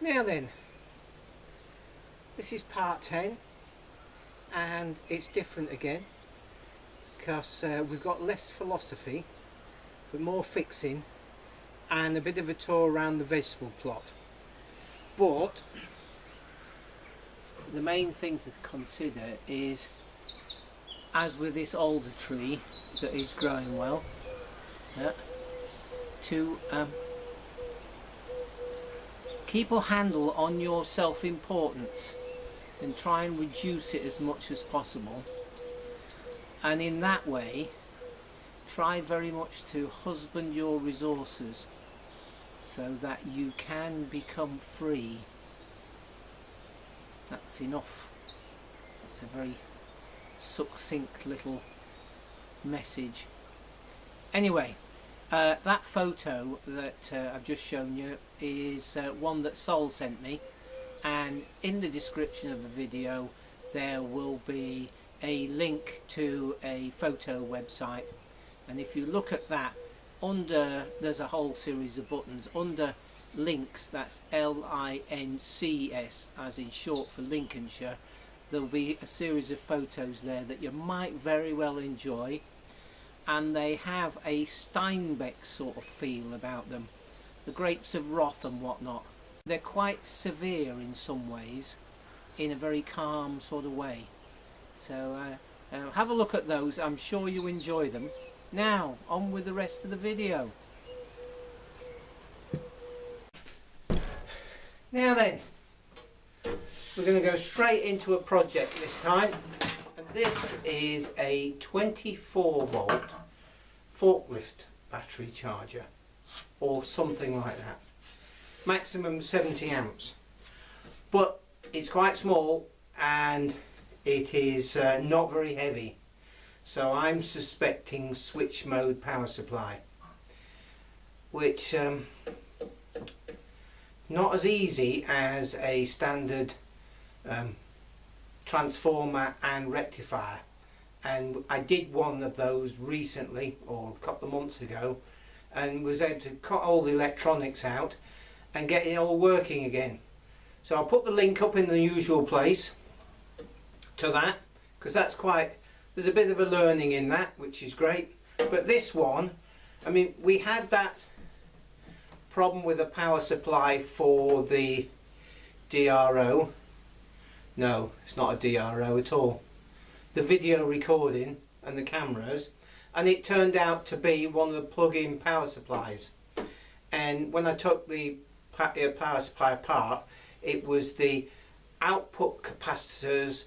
Now then, this is part 10 and it's different again because we've got less philosophy but more fixing and a bit of a tour around the vegetable plot. But the main thing to consider is, as with this older tree that is growing well, to keep a handle on your self-importance and try and reduce it as much as possible, and in that way try very much to husband your resources so that you can become free. That's enough. That's a very succinct little message. Anyway, that photo that I've just shown you is one that Sol sent me, and in the description of the video there will be a link to a photo website, and if you look at that, there's a whole series of buttons under links, that's LINCS as in short for Lincolnshire. There'll be a series of photos there that you might very well enjoy, and they have a Steinbeck sort of feel about them, the grapes of wrath and whatnot. They're quite severe in some ways, in a very calm sort of way. So have a look at those, I'm sure you enjoy them. Now, on with the rest of the video. Now then, we're going to go straight into a project this time, and this is a 24 volt forklift battery charger or something like that, maximum 70 amps, but it's quite small and it is not very heavy, so I'm suspecting switch mode power supply, which not as easy as a standard transformer and rectifier, and I did one of those recently, or a couple of months ago, and was able to cut all the electronics out and get it all working again. So I'll put the link up in the usual place to that, because that's there's a bit of a learning in that, which is great. But this one, I mean, we had that problem with a power supply for the DRO. No, it's not a DRO at all. The video recording and the cameras, and it turned out to be one of the plug-in power supplies. And when I took the power supply apart, it was the output capacitors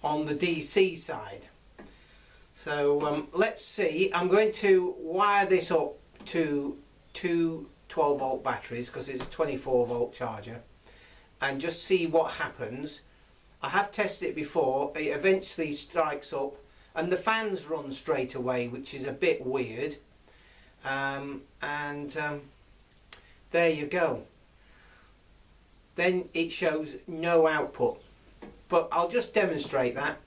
on the DC side. So let's see. I'm going to wire this up to two 12 volt batteries because it's a 24 volt charger, and just see what happens. I have tested it before. It eventually strikes up and the fans run straight away, which is a bit weird, there you go. Then it shows no output, but I'll just demonstrate that.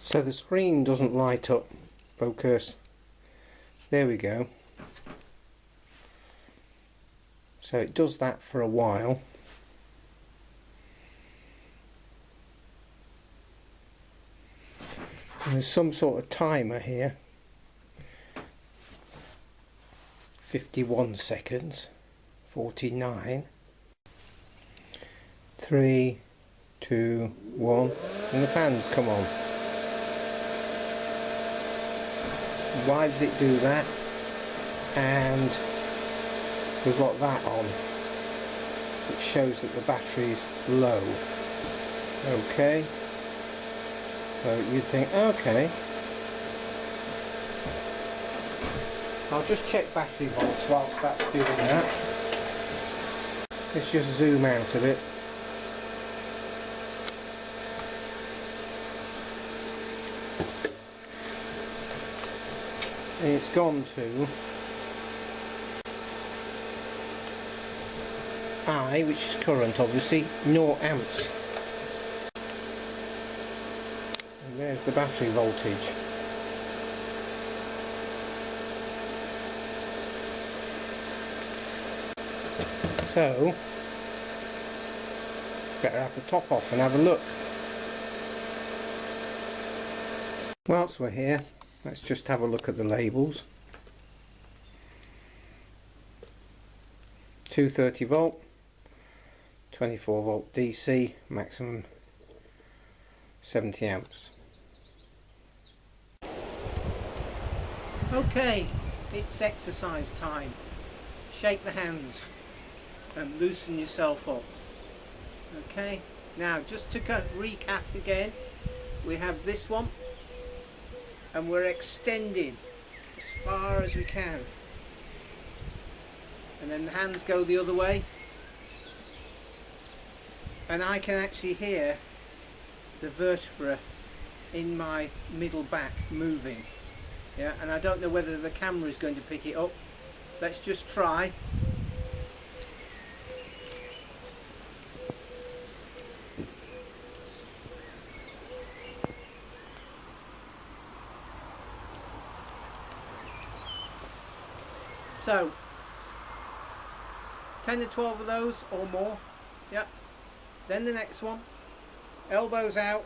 So the screen doesn't light up. Focus. There we go. So it does that for a while. And there's some sort of timer here. 51 seconds. 49. 3, 2, 1. And the fans come on. Why does it do that? And we've got that on, which shows that the battery's low. Okay, so you'd think, okay, I'll just check battery volts whilst that's doing that. Let's just zoom out of it. And it's gone to I, which is current obviously, 0 amps. And there's the battery voltage. So better have the top off and have a look. Whilst we're here, let's just have a look at the labels. 230 volt, 24 volt DC, maximum 70 amps. Okay, it's exercise time. Shake the hands and loosen yourself up. Okay, now just to recap again, we have this one and we're extending as far as we can, and then the hands go the other way, and I can actually hear the vertebra in my middle back moving. Yeah, and I don't know whether the camera is going to pick it up. Let's just try. So 10 to 12 of those or more. Yep. Then the next one, elbows out,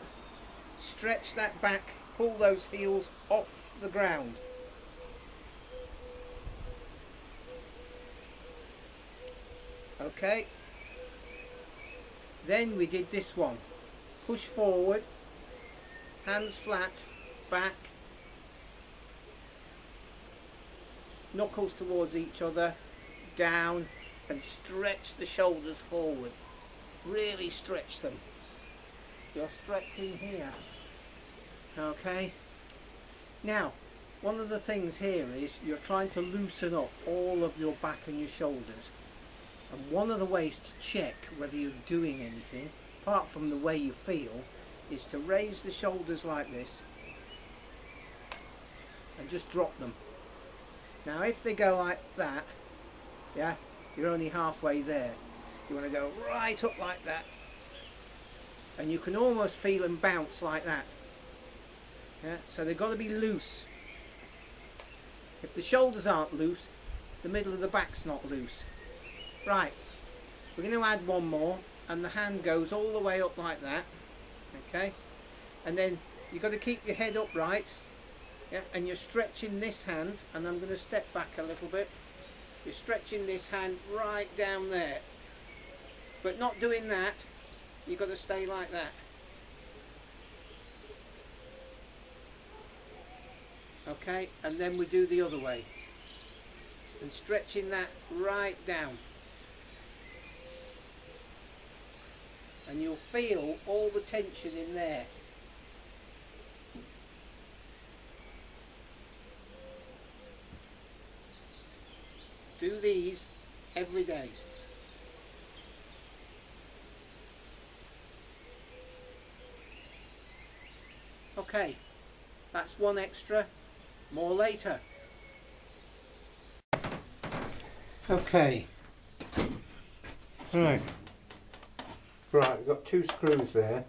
stretch that back, pull those heels off the ground. Okay. Then we did this one. Push forward, hands flat, back, knuckles towards each other, down, and stretch the shoulders forward. Really stretch them. You're stretching here. Okay. Now, one of the things here is you're trying to loosen up all of your back and your shoulders. And one of the ways to check whether you're doing anything, apart from the way you feel, is to raise the shoulders like this and just drop them. Now if they go like that, yeah, you're only halfway there. You want to go right up like that, and you can almost feel them bounce like that. Yeah, so they've got to be loose. If the shoulders aren't loose, the middle of the back's not loose. Right, we're going to add one more, and the hand goes all the way up like that. Okay, and then you've got to keep your head upright. Yeah, and you're stretching this hand, and I'm going to step back a little bit. You're stretching this hand right down there, but not doing that. You've got to stay like that. Okay, and then we do the other way, and stretching that right down, and you'll feel all the tension in there. Do these every day. Okay, that's one extra. More later. Okay. Right, we've got 2 screws there.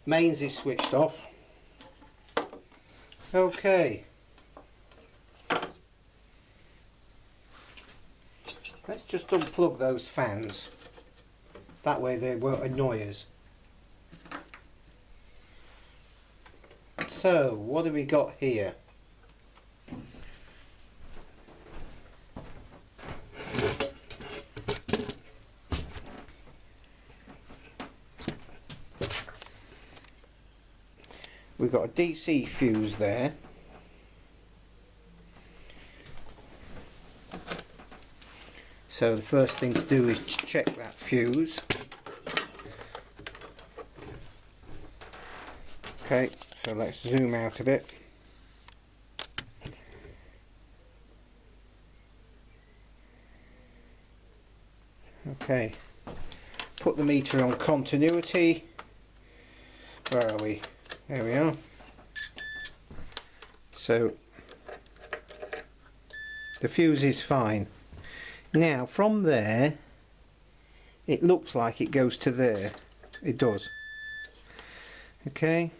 Mains is switched off. Okay. Let's just unplug those fans. That way they won't annoy us. So, what have we got here? We've got a DC fuse there. So the first thing to do is check that fuse. Okay, so let's zoom out a bit. Okay, put the meter on continuity. Where are we? There we are. So the fuse is fine. Now from there it looks like it goes to there. It does. Okay,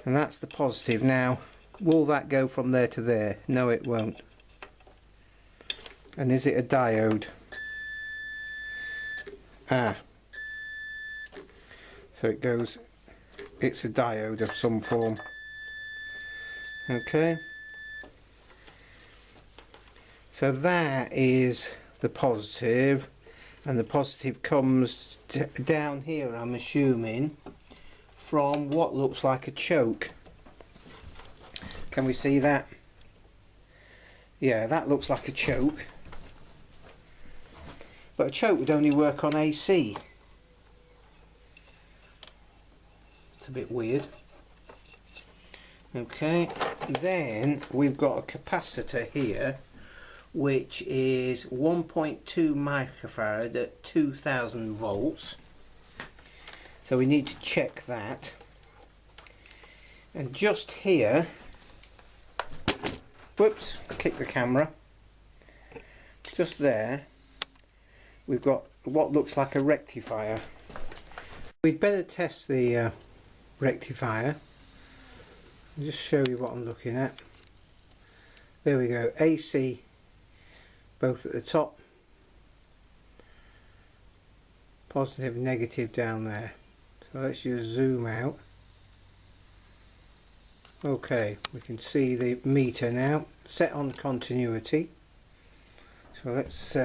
and that's the positive. Now, will that go from there to there? No, it won't. And is it a diode? Ah, so it goes, it's a diode of some form. Okay, so that is the positive, and the positive comes down here, I'm assuming, from what looks like a choke. Can we see that? Yeah, that looks like a choke. But a choke would only work on AC. It's a bit weird. Okay, then we've got a capacitor here which is 1.2 microfarad at 2000 volts. So we need to check that. And just here, whoops, kick the camera. Just there, we've got what looks like a rectifier. We'd better test the rectifier. I'll just show you what I'm looking at. There we go, AC both at the top, positive, negative down there. So let's just zoom out. Okay, we can see the meter now set on continuity. So let's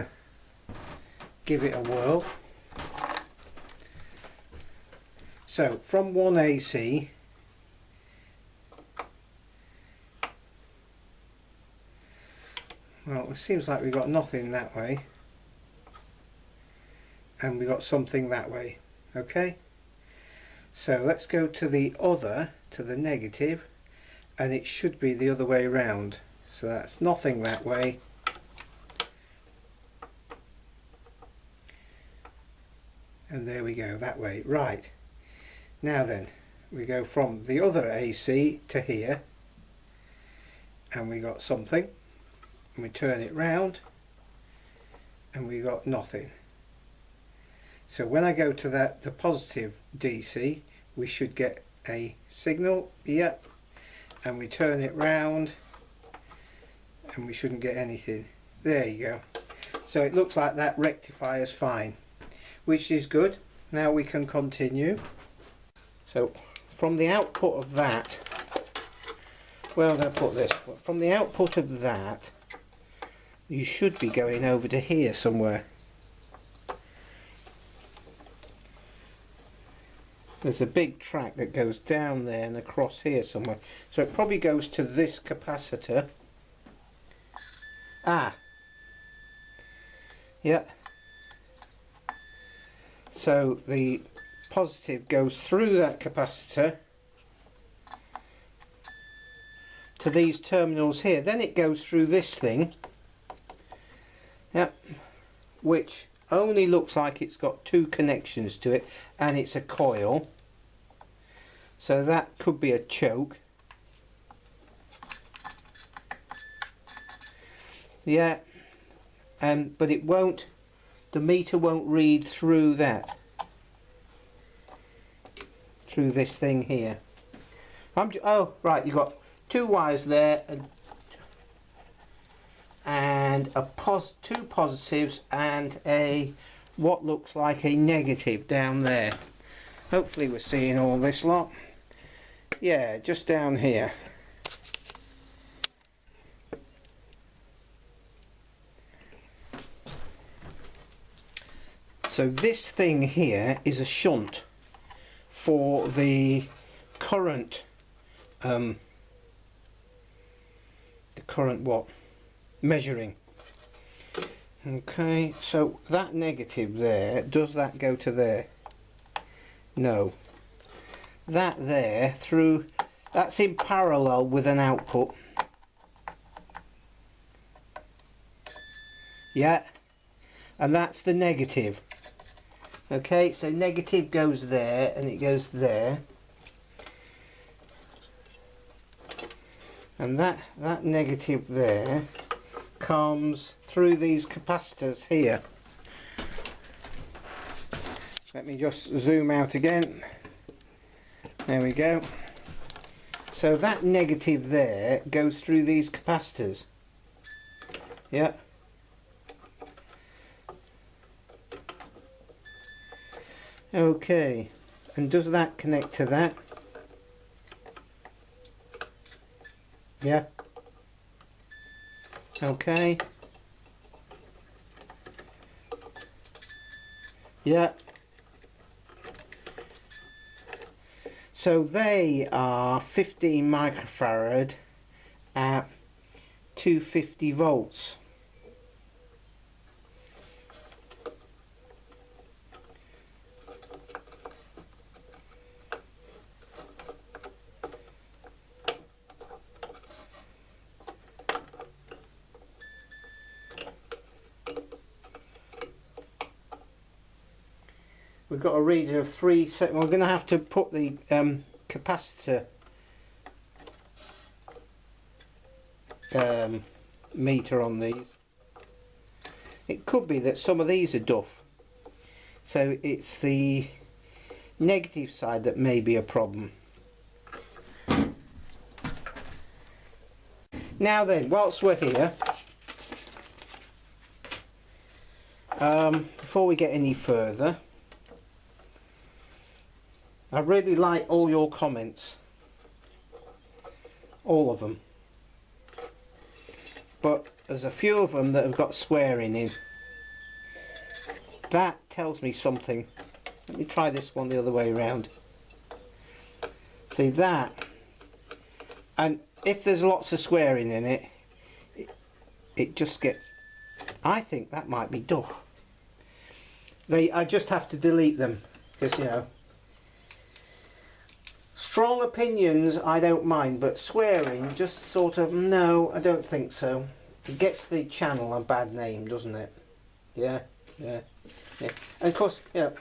give it a whirl. So from 1 AC, well, it seems like we've got nothing that way, and we've got something that way. Okay, so let's go to the other, to the negative, and it should be the other way around. So that's nothing that way, and there we go, that way. Right, now then, we go from the other AC to here, and we got something. And we turn it round and we got nothing. So when I go to that, the positive DC, we should get a signal. Yep. And we turn it round and we shouldn't get anything. There you go. So it looks like that rectifier is fine, which is good. Now we can continue. So from the output of that, well, I'm going to put this, from the output of that, you should be going over to here somewhere. There's a big track that goes down there and across here somewhere. So it probably goes to this capacitor. Ah. Yeah. So the positive goes through that capacitor to these terminals here. Then it goes through this thing. Yep, which only looks like it's got two connections to it, and it's a coil, so that could be a choke. Yeah, but it won't, the meter won't read through that, through this thing here. Oh right, you've got two wires there and two positives and a what looks like a negative down there. Hopefully we're seeing all this lot. Yeah, just down here. So this thing here is a shunt for the current what? Measuring. Okay, so that negative there, does that go to there? No. That there, through, that's in parallel with an output. Yeah, and that's the negative. Okay, so negative goes there and it goes there. And that negative there comes through these capacitors here. Let me just zoom out again. There we go. So that negative there goes through these capacitors. Yeah. Okay. And does that connect to that? Yeah. Okay. Yeah. So they are 15 microfarad at 250 volts. We've got a reading of 3 seconds. We're going to have to put the capacitor meter on these. It could be that some of these are duff, so it's the negative side that may be a problem. Now then, whilst we're here, before we get any further, I really like all your comments, all of them, but there's a few of them that have got swearing in. That tells me something. Let me try this one the other way around. See that? And if there's lots of swearing in it, it just gets... I think that might be duff. I just have to delete them, because, you know, strong opinions I don't mind, but swearing just sort of, no, I don't think so. It gets the channel a bad name, doesn't it? Yeah, yeah, yeah. And of course, you know,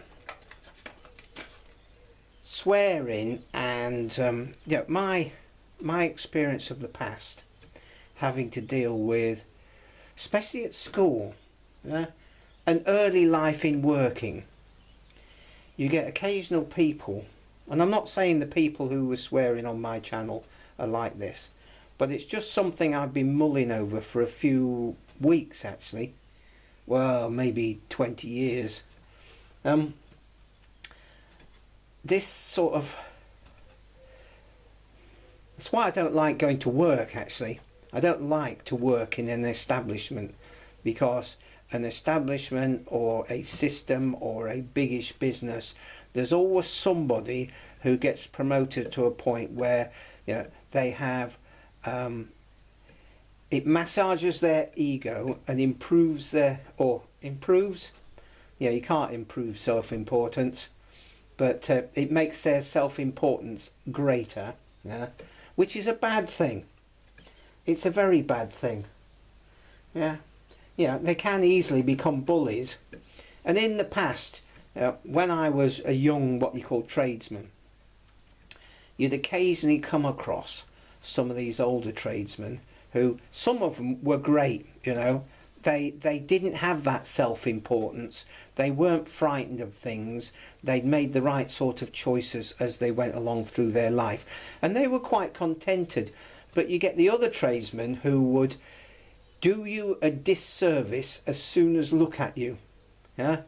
swearing and you know, my experience of the past, having to deal with, especially at school, and early life in working, you get occasional people, and I'm not saying the people who were swearing on my channel are like this, but it's just something I've been mulling over for a few weeks actually. Well, maybe 20 years. This sort of... That's why I don't like going to work actually. I don't like to work in an establishment, because an establishment or a system or a biggish business, there's always somebody who gets promoted to a point where, you know, they have it massages their ego and improves their, or improves, yeah, you can't improve self-importance, but it makes their self-importance greater, yeah, which is a bad thing. It's a very bad thing. Yeah, yeah, they can easily become bullies. And in the past, when I was a young, what you call tradesman, you'd occasionally come across some of these older tradesmen who, some of them were great, you know, they didn't have that self-importance, they weren't frightened of things, they'd made the right sort of choices as they went along through their life, and they were quite contented. But you get the other tradesmen who would do you a disservice as soon as look at you. Yeah,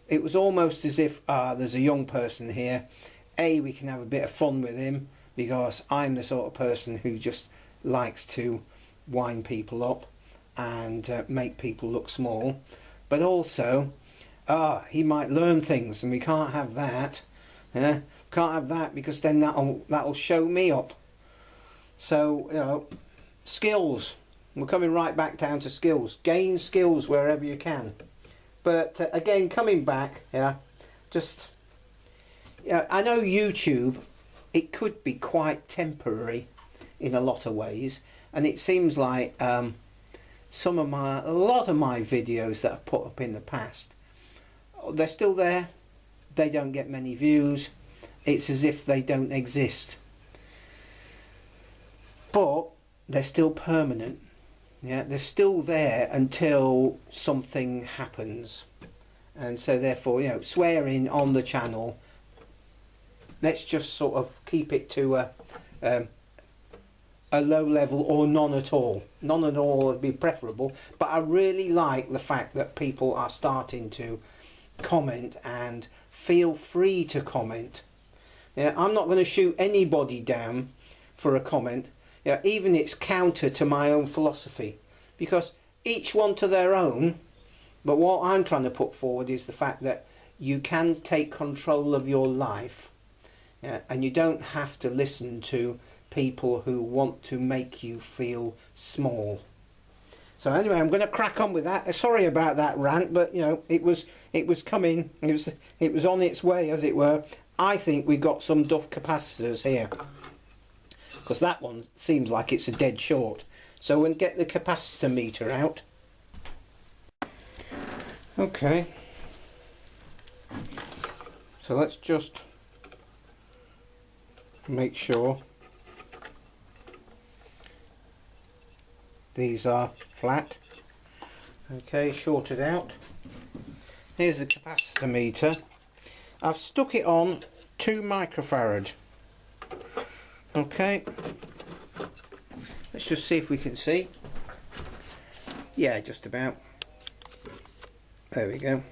it was almost as if, there's a young person here, we can have a bit of fun with him, because I'm the sort of person who just likes to wind people up and make people look small, but also he might learn things, and we can't have that. Yeah, can't have that, because then that'll show me up. So, you know, skills, we're coming right back down to skills. Gain skills wherever you can. But again, coming back, yeah, just, yeah, I know YouTube, it could be quite temporary in a lot of ways, and it seems like a lot of my videos that I've put up in the past, they're still there, they don't get many views, it's as if they don't exist, but they're still permanent. Yeah, they're still there until something happens, and so therefore, you know, swearing on the channel let's just sort of keep it to a low level or none at all. None at all would be preferable, but I really like the fact that people are starting to comment and feel free to comment. Yeah, I'm not going to shoot anybody down for a comment. Yeah, even it's counter to my own philosophy, because each one to their own. But what I'm trying to put forward is the fact that you can take control of your life, yeah, and you don't have to listen to people who want to make you feel small. So anyway, I'm going to crack on with that. Sorry about that rant, but you know, it was coming. It was on its way, as it were. I think we got some duff capacitors here, because that one seems like it's a dead short. So we'll get the capacitor meter out. Okay. So let's just make sure these are flat. Okay, shorted out. Here's the capacitor meter. I've stuck it on 2 microfarad. Okay, let's just see if we can see. Yeah, just about. There we go.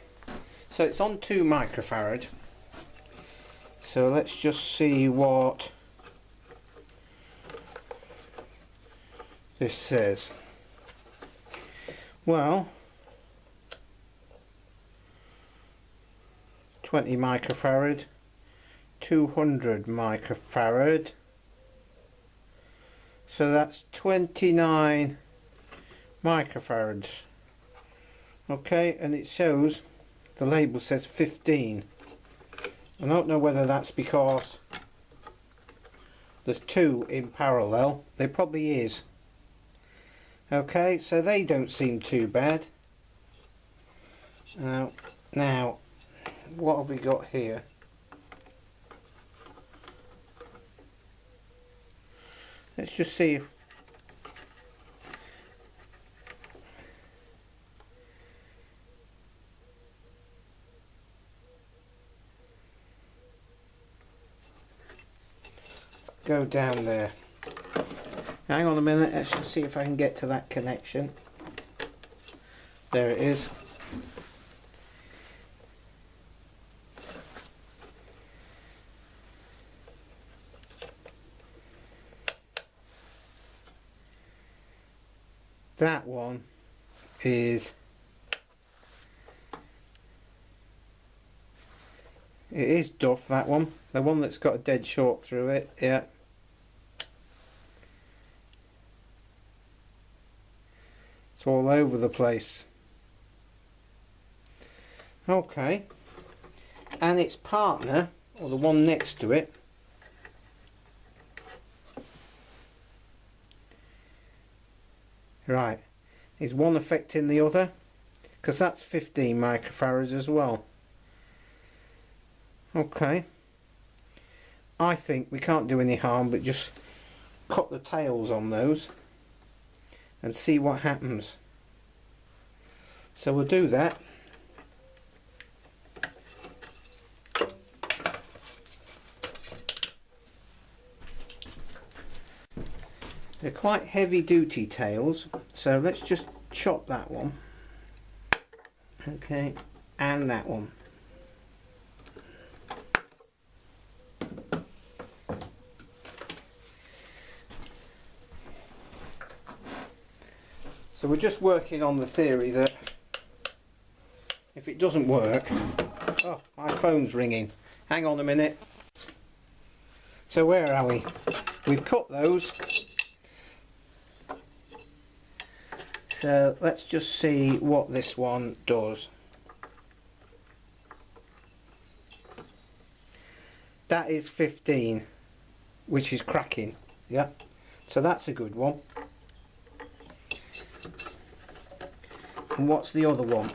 So it's on 2 microfarad. So let's just see what this says. Well, 20 microfarad, 200 microfarad, so that's 29 microfarads. Okay, and it shows, the label says 15. I don't know whether that's because there's 2 in parallel. There probably is. Okay, so they don't seem too bad. Now, what have we got here? Let's just see if go down there. Hang on a minute, let's just see if I can get to that connection. There it is. That one is, it is duff, that one. The one that's got a dead short through it, yeah. It's all over the place. Okay. And its partner, or the one next to it, right, is one affecting the other? Because that's 15 microfarads as well. Okay. I think we can't do any harm but just cut the tails on those and see what happens. So we'll do that. They're quite heavy duty tails, so let's just chop that one. Okay, and that one. So we're just working on the theory that if it doesn't work... Oh, my phone's ringing. Hang on a minute. So where are we? We've cut those. So let's just see what this one does. That is 15, which is cracking. Yeah. So that's a good one. And what's the other one?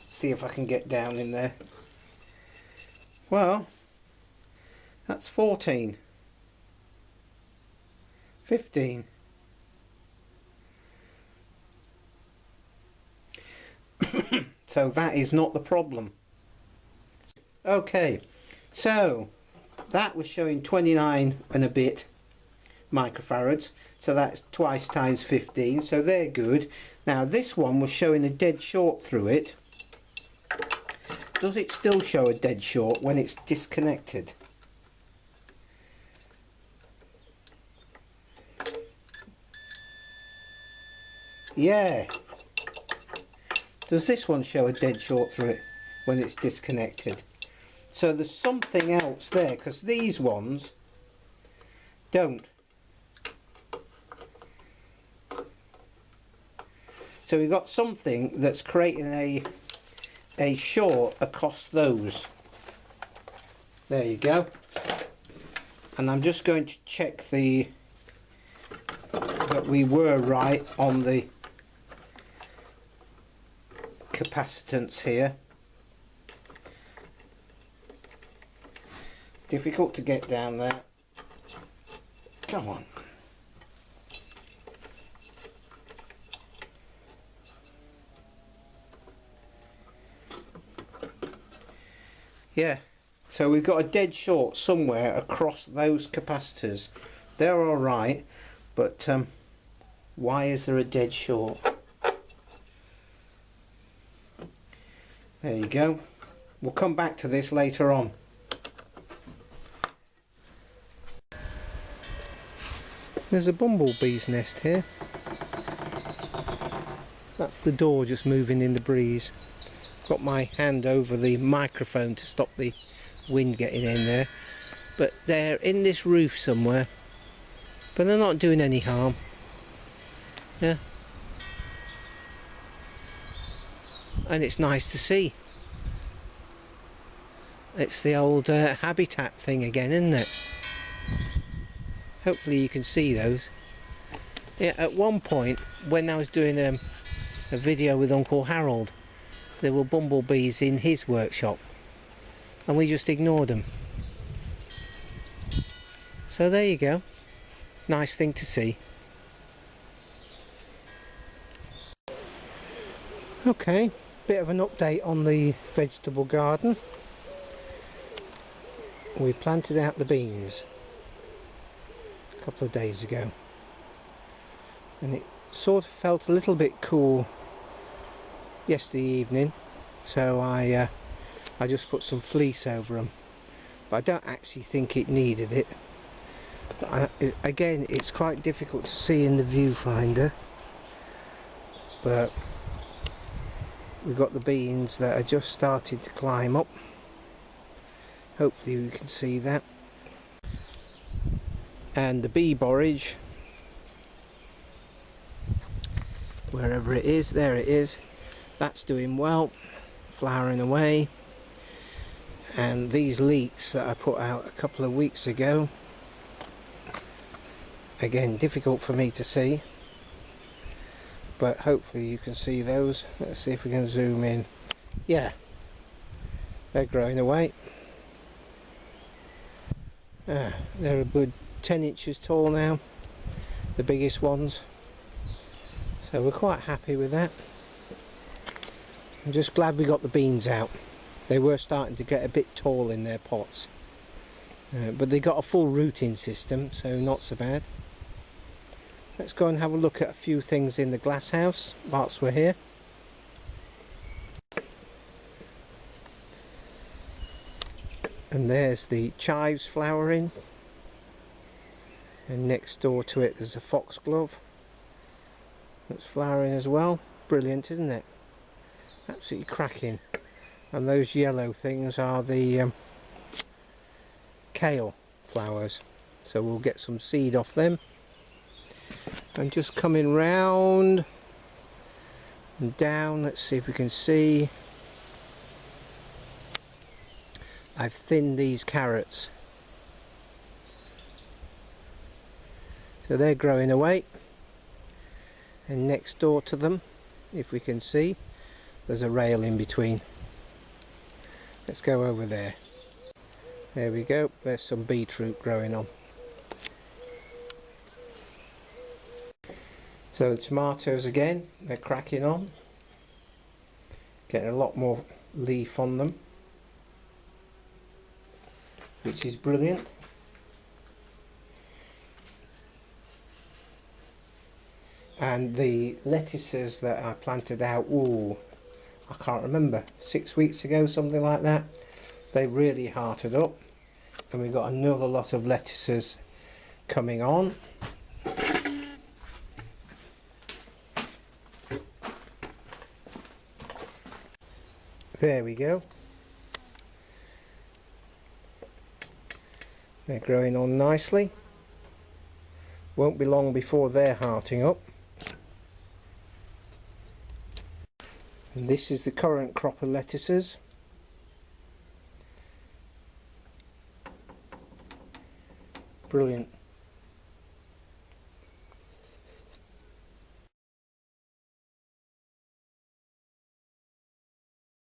See if I can get down in there. Well, that's 14. 15. So that is not the problem. Okay, So that was showing 29 and a bit microfarads, so that's twice times 15, so they're good. Now this one was showing a dead short through it. Does it still show a dead short when it's disconnected? Yeah. Does this one show a dead short through it when it's disconnected? So there's something else there, because these ones don't. So we've got something that's creating a short across those. There you go. And I'm just going to check that we were right on the capacitance here. Difficult to get down there. Come on. Yeah, so we've got a dead short somewhere across those capacitors. They're all right, but why is there a dead short? There you go. We'll come back to this later on. There's a bumblebee's nest here. That's the door just moving in the breeze. Got my hand over the microphone to stop the wind getting in there. But they're in this roof somewhere. But they're not doing any harm. Yeah. And it's nice to see. It's the old habitat thing again, isn't it? Hopefully you can see those. Yeah, at one point when I was doing a video with Uncle Harold, there were bumblebees in his workshop and we just ignored them. So there you go. Nice thing to see. Okay, bit of an update on the vegetable garden. We planted out the beans a couple of days ago and it sort of felt a little bit cool yesterday evening, so I just put some fleece over them, but I don't actually think it needed it. But again, it's quite difficult to see in the viewfinder, but we've got the beans that are just started to climb up. Hopefully you can see that. And the bee borage, wherever it is, there it is. That's doing well, flowering away. And these leeks that I put out a couple of weeks ago, again difficult for me to see, but hopefully you can see those. Let's see if we can zoom in. Yeah, they're growing away. They're a good 10 inches tall now, the biggest ones, so we're quite happy with that. I'm just glad we got the beans out. They were starting to get a bit tall in their pots, but they got a full rooting system, so not so bad. Let's go and have a look at a few things in the glass house whilst we're here. And there's the chives flowering, and next door to it there's a foxglove that's flowering as well. Brilliant, isn't it? Absolutely cracking. And those yellow things are the kale flowers, so we'll get some seed off them. And just coming round and down, let's see if we can see. I've thinned these carrots, so they're growing away. And next door to them, if we can see, there's a rail in between. Let's go over there. There we go, there's some beetroot growing on. So the tomatoes again, they're cracking on. Getting a lot more leaf on them. which is brilliant. And the lettuces that I planted out, ooh, I can't remember, 6 weeks ago, something like that, they really hearted up, and we've got another lot of lettuces coming on. There we go. They're growing on nicely. Won't be long before they're hearting up. And this is the current crop of lettuces. Brilliant.